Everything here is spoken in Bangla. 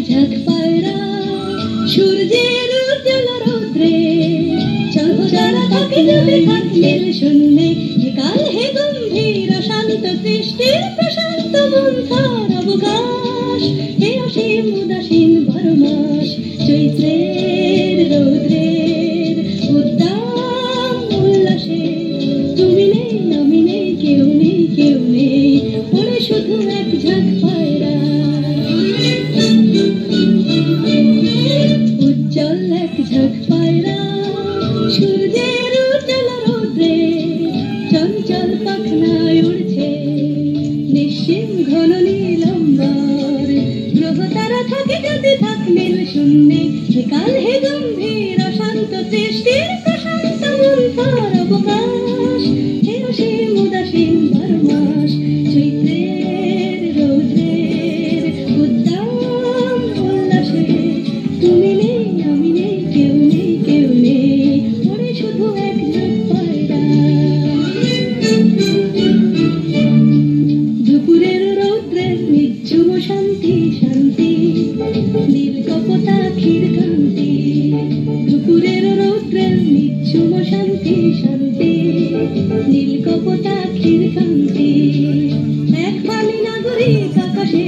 ঝাঁক পায়রা সূর্যের উজ্জ্বল রৌদ্রে চল যারা থাকে যদি থাকলেন শূন্যে কাল হে গম্ভীর শান্ত সৃষ্টির প্রশান্ত মন্থর অবকাশ হে অসীম উদাসীন বারো মাস চৈত্রের রৌদ্রের উদ্দাম উল্লাসে তুমি নেই আমি নেই কেউ নেই কেউ নেই ওরে শুধু এক ঝাঁক পায়রা উজ্জ্বল এক ঝাঁক পায়রা সূর্যের উজ্জ্বল রৌদ্রে চঞ্চল পাখনায় উড়ছে নিশ্চিম ঘন নীলম্বর গ্রহ তারা থাকে যদি থাকলেন শূন্যে কাল হে গম্ভীর শান্ত সৃষ্টির প্রশান্ত মন্থর অবকাশ হে অসীম উদাসীন বারো মাস চৈত্রের রৌদ্রের উদ্দাম উল্লাসে তুমি নেই আমি নেই কেউ নেই কেউ নেই ওরে শুধু এক ঝাঁক পায়রা দুপুরের রৌদ্রের নিঝুম শান্তি শান্তি নীল কপোতাক্ষীর কান্তি দুপুরের রৌদ্রের নিঝুম শান্তি শান্তি নীল কপোতাক্ষীর কান্তি এক পানি নাগরিক আকাশে